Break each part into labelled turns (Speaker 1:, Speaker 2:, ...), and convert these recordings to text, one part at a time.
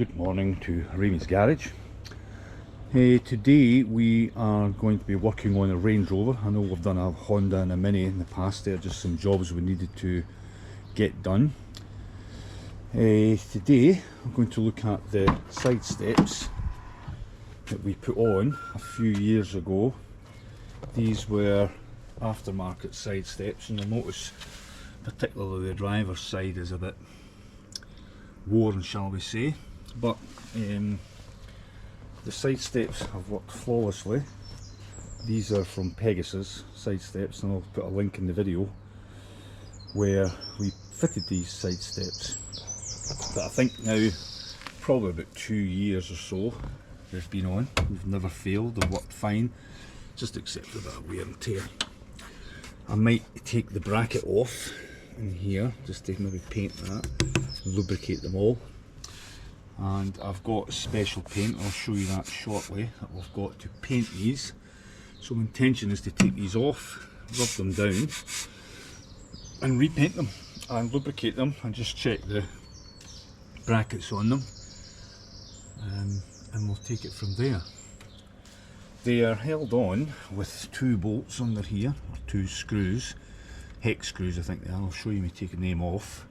Speaker 1: Good morning to Raymies Garage. Today we are going to be working on a Range Rover. I know we've done a Honda and a Mini in the past. There are just some jobs we needed to get done. Today we're going to look at the side steps that we put on a few years ago. These were aftermarket side steps, and you'll notice particularly the driver's side is a bit worn, shall we say, but the side steps have worked flawlessly. These are from Pegasus side steps, and I'll put a link in the video where we fitted these side steps. But I think now probably about 2 years or so they've been on. They've never failed, they've worked fine, just except a bit of wear and tear. I might take the bracket off in here just to maybe paint that, lubricate them all. And I've got special paint, I'll show you that shortly, that we've got to paint these. So my intention is to take these off, rub them down and repaint them and lubricate them and just check the brackets on them, and we'll take it from there. They are held on with 2 bolts under here, or 2 screws, hex screws I think they are. I'll show you me taking them off.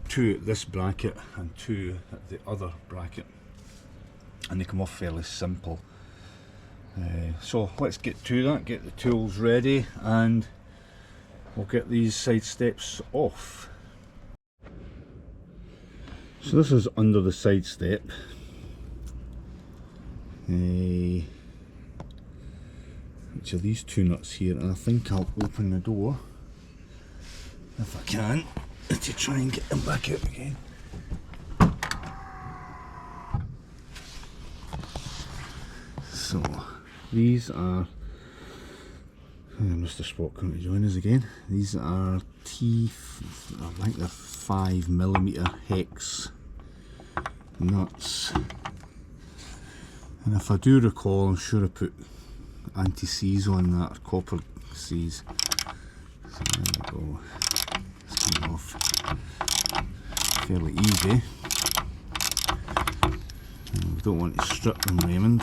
Speaker 1: 2 at this bracket and 2 at the other bracket, and they come off fairly simple. So let's get to that, get the tools ready, and we'll get these side steps off. So this is under the side step. Which are these 2 nuts here, and I think I'll open the door if I can to try and get them back out again. So these are, Mr. Spot coming to join us again. These are I think they're 5mm hex nuts, and if I do recall, I'm sure I put anti-seize on that, or copper seize. So there we go. It's coming off fairly easy. And we don't want to strip them, Raymond.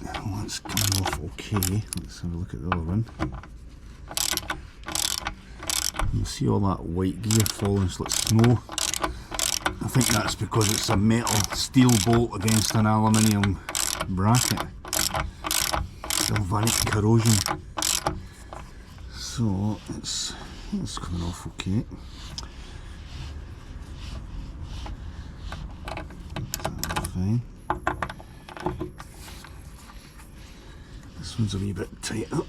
Speaker 1: Well, that's coming off okay. Let's have a look at the other one. You see all that white gear falling so like snow. I think that's because it's a metal steel bolt against an aluminium bracket. Galvanic corrosion. So it's coming off okay. That's fine. This one's a wee bit tighter.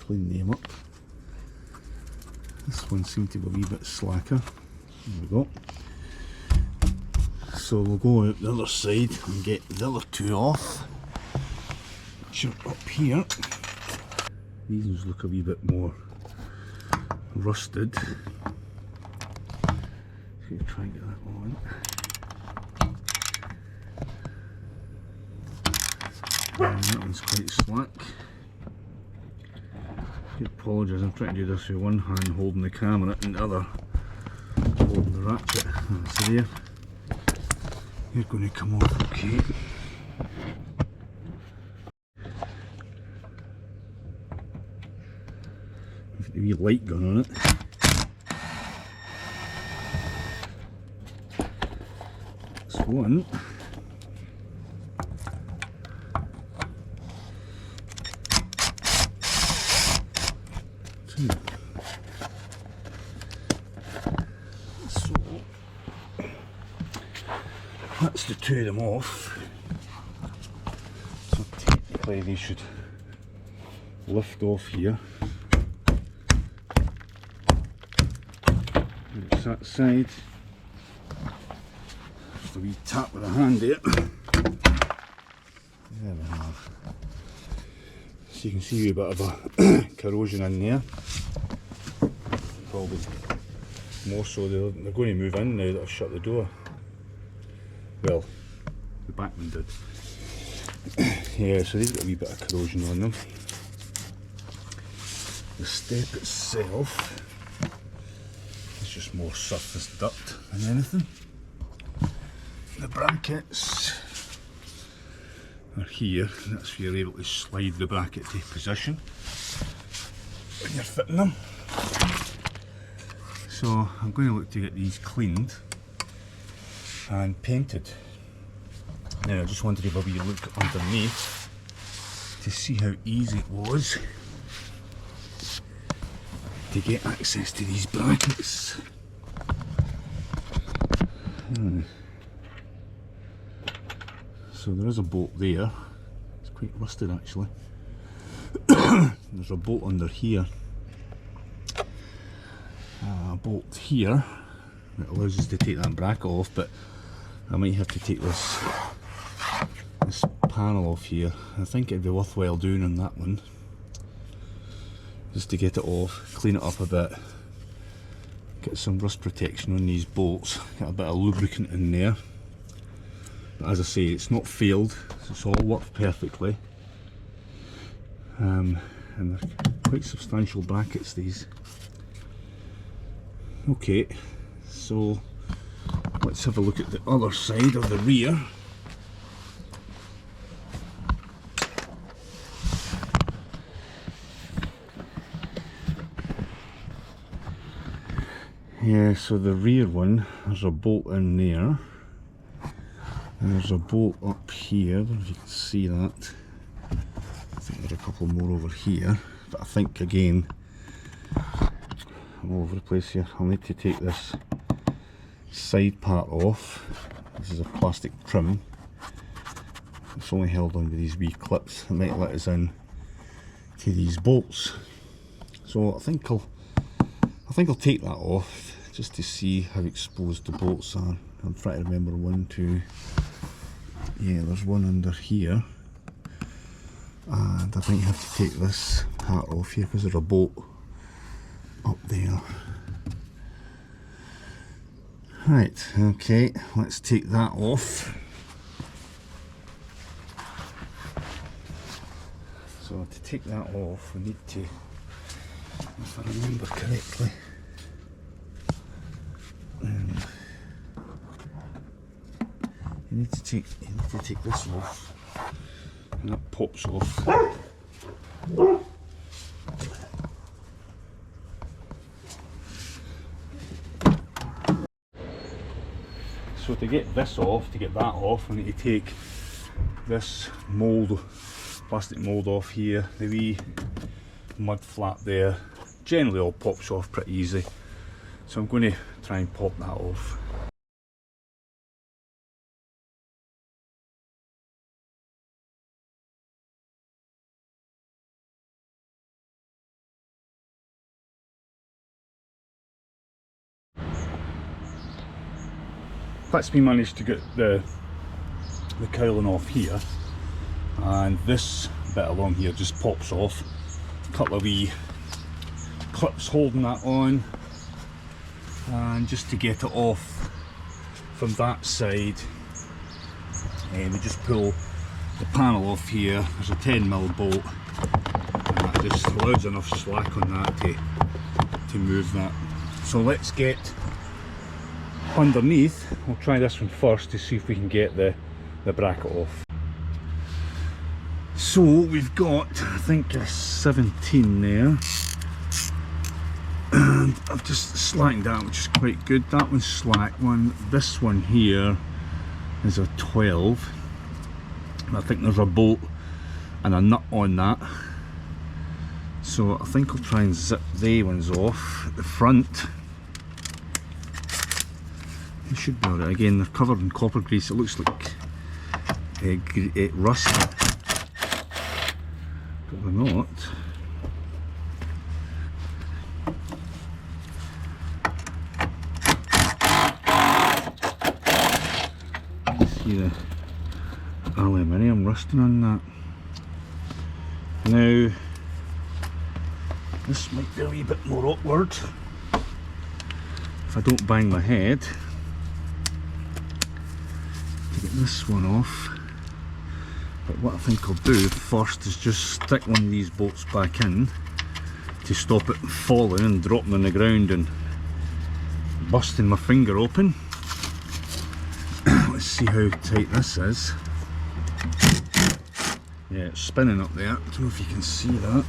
Speaker 1: Clean them up. This one seemed to be a wee bit slacker. There we go. So we'll go out the other side and get the other 2 off, which are up here. These ones look a wee bit more rusted. So you try and get that on. And that one's quite slack. I apologise, I'm trying to do this with one hand holding the camera and the other holding the ratchet. That's there. You're going to come off okay. With the wee light gun on it. That's one. So that's the 2 of them off. So technically they should lift off here. There's that side. Just a wee tap with a hand there. There we have. So you can see a bit of a corrosion in there. Probably more so they're going to move in now that I've shut the door. Well, the back one did. Yeah, so they've got a wee bit of corrosion on them. The step itself is just more surface dirt than anything. The brackets are here, and that's where you're able to slide the bracket to position when you're fitting them. So I'm going to look to get these cleaned and painted. Now I just wanted to have a wee look underneath to see how easy it was to get access to these brackets. So there is a bolt there. It's quite rusted actually. There's a bolt under here. A bolt here that allows us to take that bracket off, but I might have to take this panel off here. I think it'd be worthwhile doing on that one, just to get it off, clean it up a bit, get some rust protection on these bolts, get a bit of lubricant in there. But as I say, it's not failed, it's all worked perfectly, and they're quite substantial brackets, these. Okay, so let's have a look at the other side of the rear. Yeah, so the rear one, there's a bolt in there. And there's a bolt up here, I don't know if you can see that. I think there's a couple more over here, but I think again, I'm all over the place here. I'll need to take this side part off. This is a plastic trim. It's only held on with these wee clips that might let us in to these bolts. So I think I'll take that off just to see how exposed the bolts are. I'm trying to remember 1, 2. Yeah, there's one under here. And I might have to take this part off here because there's a bolt up there. Right, okay, let's take that off. So to take that off, we need to, if I remember correctly, you need to take this off, and that pops off. So to get this off, to get that off, we need to take this mould, plastic mould off here, the wee mud flap there. Generally all pops off pretty easy, so I'm going to try and pop that off. That's me managed to get the cowling off here, and this bit along here just pops off. A couple of wee clips holding that on, and just to get it off from that side, we just pull the panel off here. There's a 10mm bolt, and that just allows enough slack on that to move that. So let's get underneath. We'll try this one first to see if we can get the bracket off. So we've got, I think, a 17 there, and I've just slackened that, which is quite good. That one's slack one. This one here is a 12. I think there's a bolt and a nut on that, so I think I'll try and zip they ones off at the front. It should be alright. Again, they're covered in copper grease. It looks like rust, but they're not. See the aluminium rusting on that. Now, this might be a wee bit more awkward if I don't bang my head to get this one off. But what I think I'll do first is just stick one of these bolts back in to stop it falling and dropping on the ground and busting my finger open. Let's see how tight this is. Yeah, it's spinning up there. I don't know if you can see that.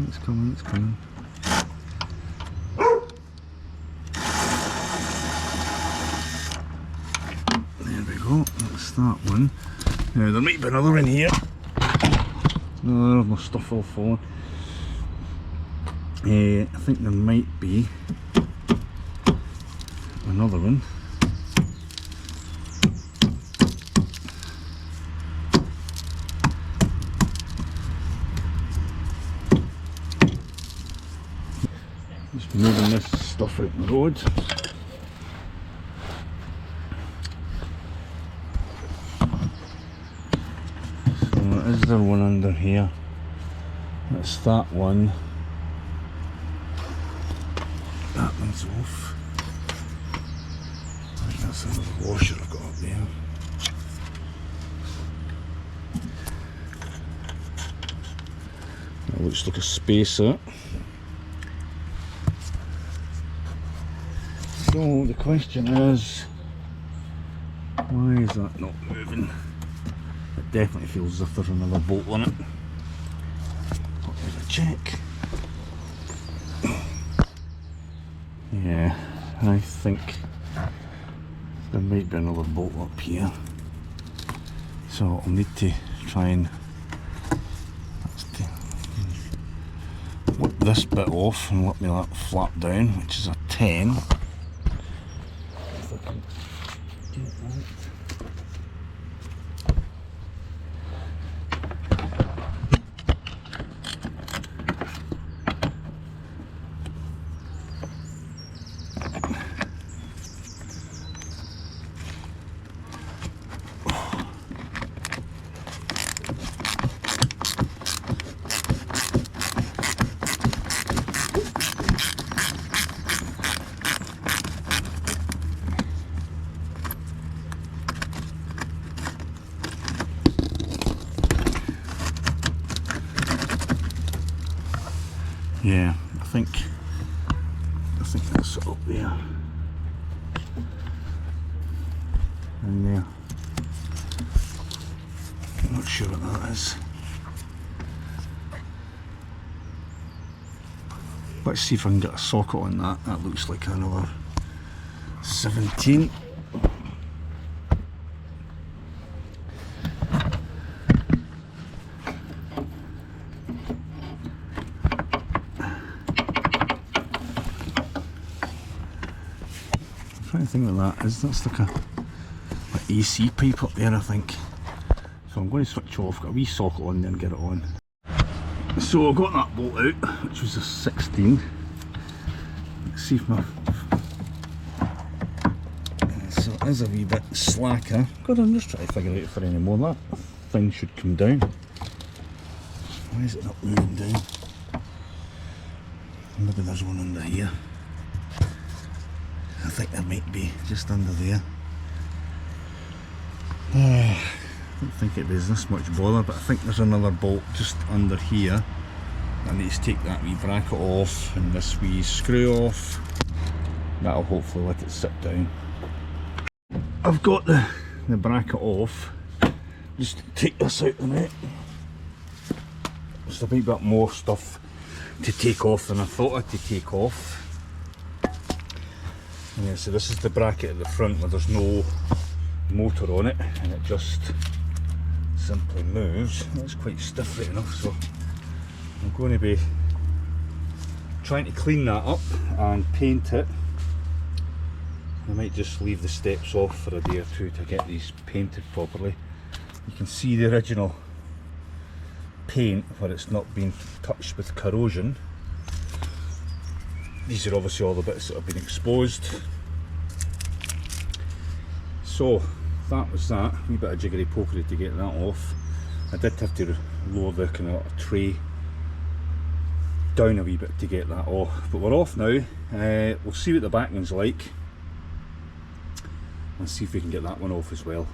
Speaker 1: It's coming, it's coming. There we go, that's that one. Now there might be another one here. No, my stuff all falling. I think there might be another one. Just moving this stuff out the road. So is there one under here? That's that one. That one's off. I think that's another washer I've got up there. That looks like a spacer. So the question is, why is that not moving? It definitely feels as if there's another bolt on it. I'll give it a check. Yeah, I think there might be another bolt up here. So I'll need to try and whip this bit off and let me that flap down, which is a 10. If I can get that. Yeah, I think that's up there. And there. I'm not sure what that is. Let's see if I can get a socket on that. That looks like another 17. Trying to think what that is. That's like a AC pipe up there, I think. So I'm going to switch off, got a wee socket on there and get it on. So I got that bolt out, which was a 16. Let's see if my... So it is a wee bit slacker. God, I'm just trying to figure out if there any more. That thing should come down. Why is it not moving down? Maybe there's one under here. I think there might be just under there. I don't think it was this much bother, but I think there's another bolt just under here. I need to take that wee bracket off and this wee screw off. That'll hopefully let it sit down. I've got the bracket off. Just take this out the net. Just a wee bit more stuff to take off than I thought I had to take off. Yeah, so this is the bracket at the front where there's no motor on it, and it just simply moves. That's quite stiff right enough, so I'm going to be trying to clean that up and paint it. I might just leave the steps off for a day or two to get these painted properly. You can see the original paint where it's not been touched with corrosion. These are obviously all the bits that have been exposed. So that was that. A wee bit of jiggery pokery to get that off. I did have to lower the kind of tray down a wee bit to get that off, but we're off now. We'll see what the back one's like and see if we can get that one off as well.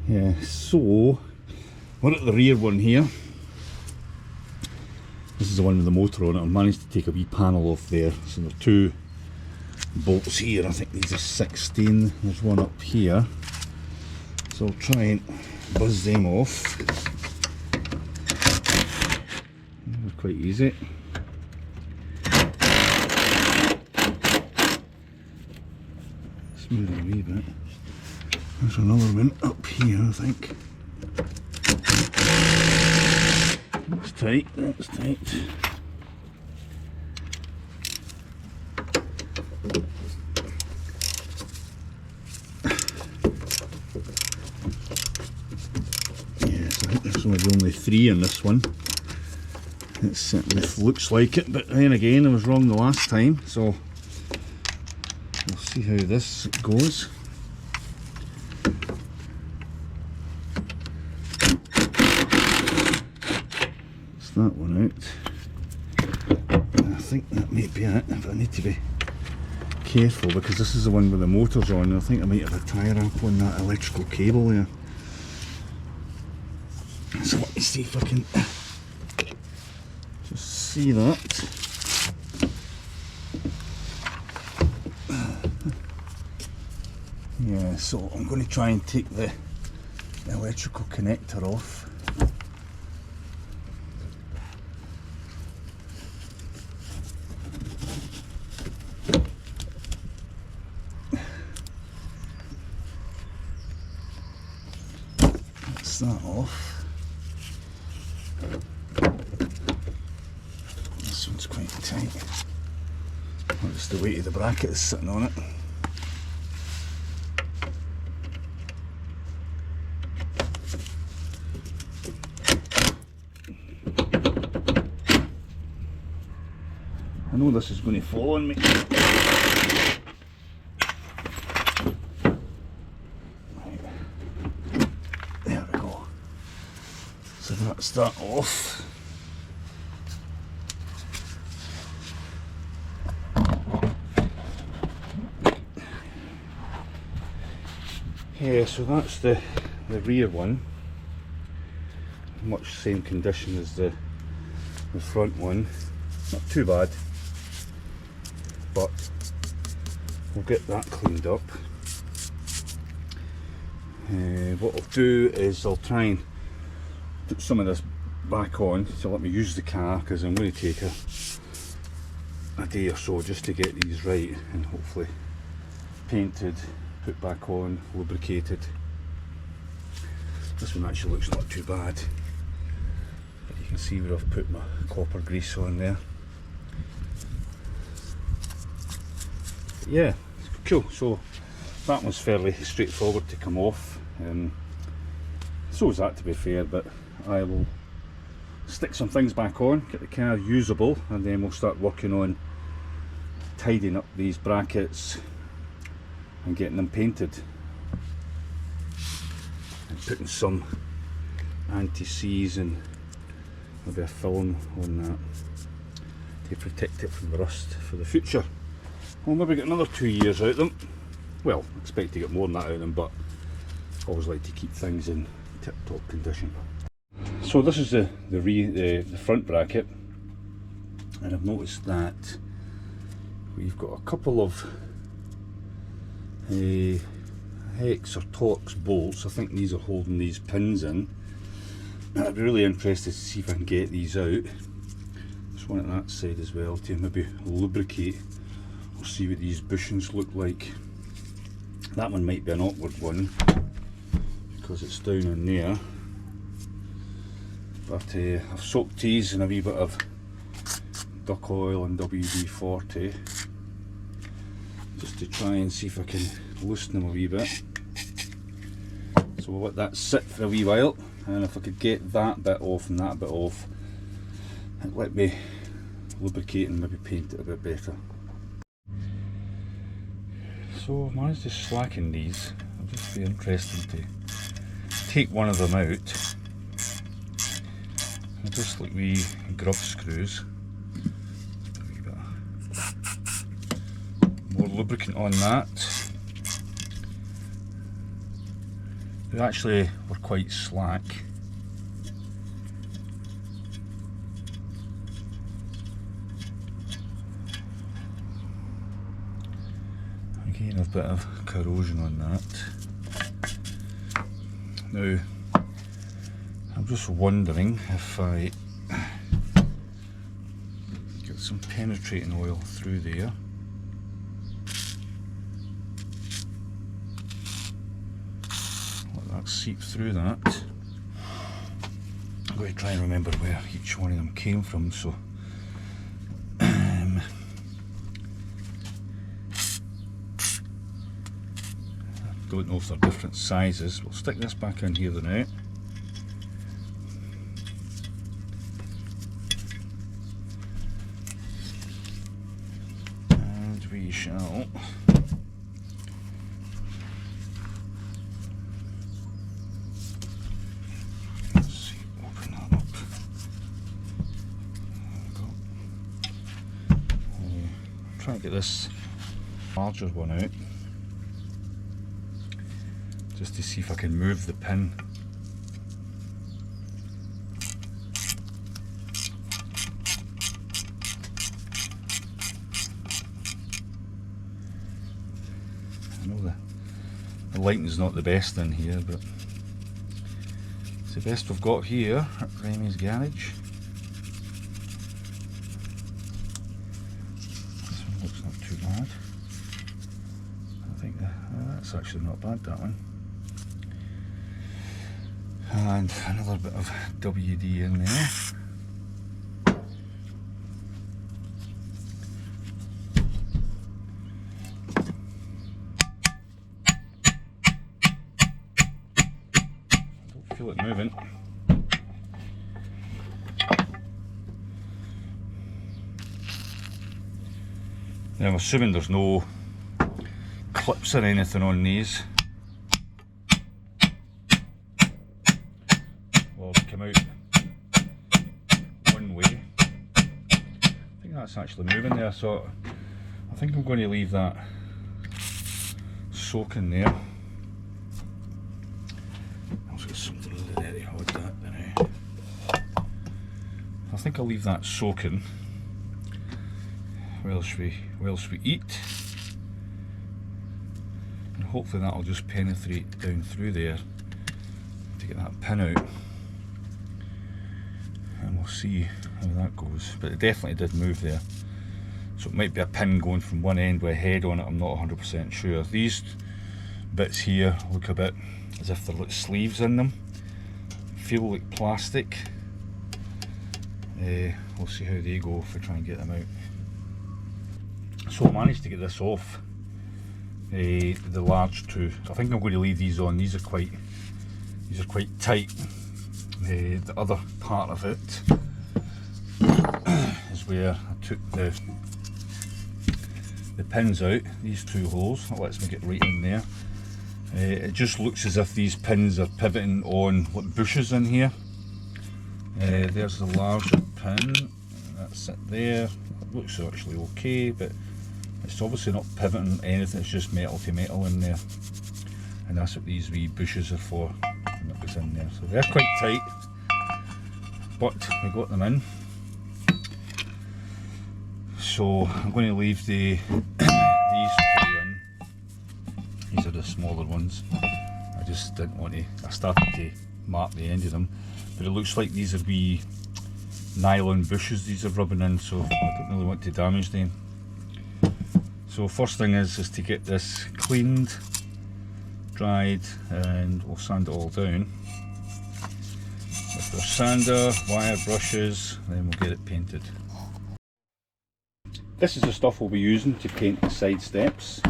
Speaker 1: Yeah, so we're at the rear one here. This is the one with the motor on it. I managed to take a wee panel off there. So there are two bolts here. I think these are 16. There's one up here. So I'll try and buzz them off. They're quite easy. Let's move it a wee bit. There's another one up here, I think. That's tight, that's tight. Yes, I think there's only 3 in this one. It certainly looks like it, but then again I was wrong the last time, so we'll see how this goes. That one out. I think that may be it, but I need to be careful because this is the one with the motors on, and I think I might have a tyre up on that electrical cable there. So let me see if I can just see that. Yeah, so I'm going to try and take the electrical connector off. That off. This one's quite tight. Well, it's the weight of the bracket is sitting on it. I know this is going to fall on me. That's that off. Yeah, so that's the rear one. Much same condition as the front one. Not too bad, but we'll get that cleaned up. What I'll do is I'll try and put some of this back on to let me use the car, because I'm going to take a day or so just to get these right and hopefully painted, put back on, lubricated. This one actually looks not too bad, but you can see where I've put my copper grease on there. But yeah, cool. So that was fairly straightforward to come off. So is that, to be fair, but I will stick some things back on, get the car usable, and then we'll start working on tidying up these brackets and getting them painted and putting some anti-seize and maybe a film on that to protect it from rust for the future. We'll maybe get another 2 years out of them. Well, I expect to get more than that out of them, but I always like to keep things in tip-top condition. So this is the front bracket, and I've noticed that we've got a couple of hex or Torx bolts. I think these are holding these pins in. I'd be really interested to see if I can get these out. There's one at that side as well to maybe lubricate or see what these bushings look like. That one might be an awkward one because it's down in there, but I've soaked these in a wee bit of duck oil and WD-40 just to try and see if I can loosen them a wee bit. So we'll let that sit for a wee while, and if I could get that bit off and that bit off, it'd let me lubricate and maybe paint it a bit better. So I've managed to slacken these. It'll just be interesting to take one of them out. And just like wee grub screws. Just put a wee bit more lubricant on that. They actually were quite slack. Again, a bit of corrosion on that. Now, I'm just wondering if I get some penetrating oil through there. Let that seep through that. I'm going to try and remember where each one of them came from, so don't know if they're different sizes. We'll stick this back in here now. And we shall open that up. There we go. Try and get this larger one out, just to see if I can move the pin. I know the lighting's not the best in here, but it's the best we've got here at Raymies Garage. This one looks not too bad. I think that's actually not bad, that one. And another bit of WD in there. I don't feel it moving. Now I'm assuming there's no clips or anything on these. Come out one way. I think that's actually moving there, so I think I'm going to leave that soaking there. I'll get something really to hold that there. I think I'll leave that soaking whilst we eat, and hopefully that'll just penetrate down through there to get that pin out. And we'll see how that goes, but it definitely did move there, so it might be a pin going from one end with a head on it. I'm not 100% sure. These bits here look a bit as if they're like sleeves in them, feel like plastic. We'll see how they go if we try and get them out. So I managed to get this off the large two. I think I'm going to leave these on. These are quite tight. The other part of it is where I took the pins out, these two holes. That lets me get right in there. It just looks as if these pins are pivoting on what bushes in here. There's the larger pin, that's it there. It looks actually okay, but it's obviously not pivoting anything, it's just metal to metal in there. And that's what these wee bushes are for. And that goes in there. So they're quite tight, but we got them in. So I'm going to leave these two in. These are the smaller ones. I just didn't want to, I started to mark the end of them, but it looks like these are wee nylon bushes these are rubbing in, so I don't really want to damage them. So first thing is to get this cleaned, dried, and we'll sand it all down with our sander, wire brushes, then we'll get it painted. This is the stuff we'll be using to paint the side steps.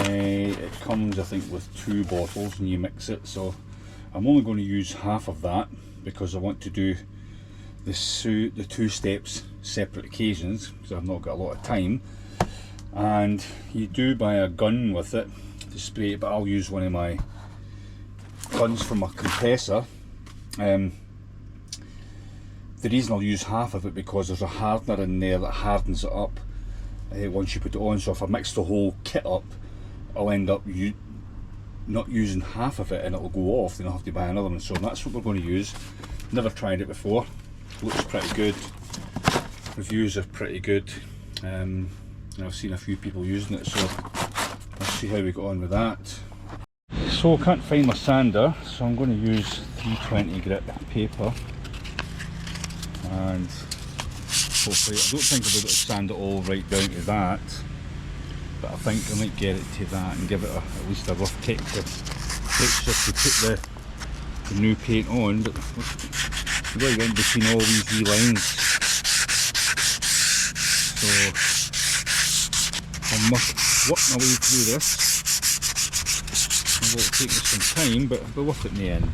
Speaker 1: It comes, I think, with 2 bottles and you mix it, so I'm only going to use half of that because I want to do the 2 steps separate occasions because I've not got a lot of time. and you do buy a gun with it to spray it, but I'll use one of my guns for my compressor. The reason I'll use half of it because there's a hardener in there that hardens it up once you put it on, so if I mix the whole kit up I'll end up not using half of it and it'll go off, then I'll have to buy another one. So that's what we're going to use. Never tried it before, looks pretty good, reviews are pretty good. I've seen a few people using it, so let's see how we got on with that. So I can't find my sander, so I'm going to use 320 grit paper, and hopefully, I don't think I'll be able to sand it all right down to that, but I think I might get it to that and give it at least a rough texture to put the new paint on. But you've got to get in between all these wee lines, so I must work my way through this. It will take me some time, but it'll be worth it in the end.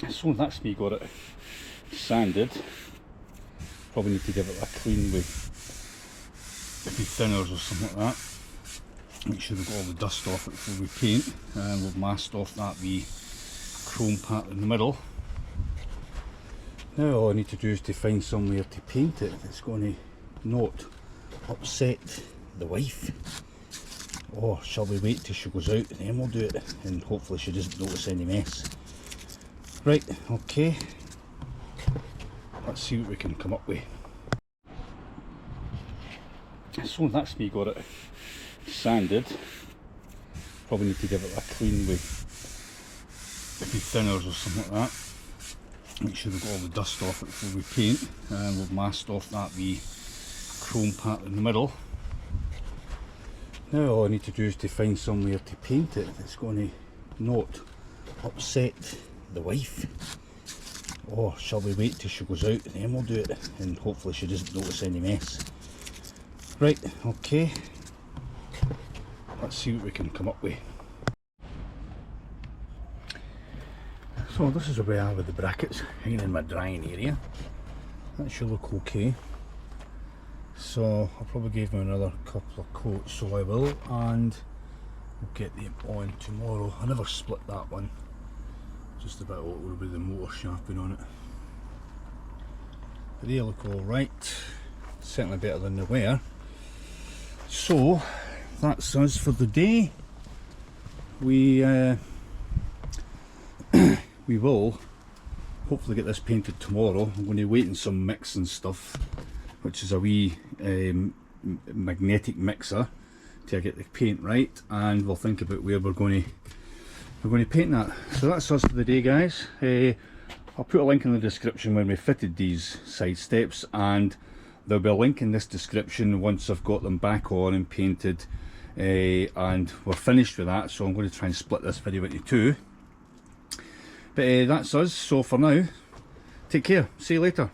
Speaker 1: So that's me got it sanded. Probably need to give it a clean with a few thinners or something like that. Make sure we've got all the dust off it before we paint, and we've masked off that wee chrome part in the middle. Now all I need to do is to find somewhere to paint it that's going to not upset the wife. Or shall we wait till she goes out and then we'll do it, and hopefully she doesn't notice any mess. Right, okay, let's see what we can come up with. So that's me got it sanded. Probably need to give it a clean with a few thinners or something like that. Make sure we've got all the dust off it before we paint, and we've masked off that wee chrome part in the middle. Now all I need to do is to find somewhere to paint it that's going to not upset the wife. Or shall we wait till she goes out and then we'll do it, and hopefully she doesn't notice any mess. Right, okay, let's see what we can come up with. So this is the way I have with the brackets hanging in my drying area. That should look okay. So I'll probably give them another couple of coats, so I will, and we'll get them on tomorrow. I never split that one, just about what will be the motor sharpening on it. But they look alright, certainly better than they were. So that's us for the day. We we will hopefully get this painted tomorrow. I'm going to wait in some mix and stuff, which is a wee magnetic mixer, to get the paint right, and we'll think about where we're going to paint that. So that's us for the day, guys. I'll put a link in the description when we fitted these side steps, and there'll be a link in this description once I've got them back on and painted, and we're finished with that. So I'm going to try and split this video into two. But that's us. So for now, take care. See you later.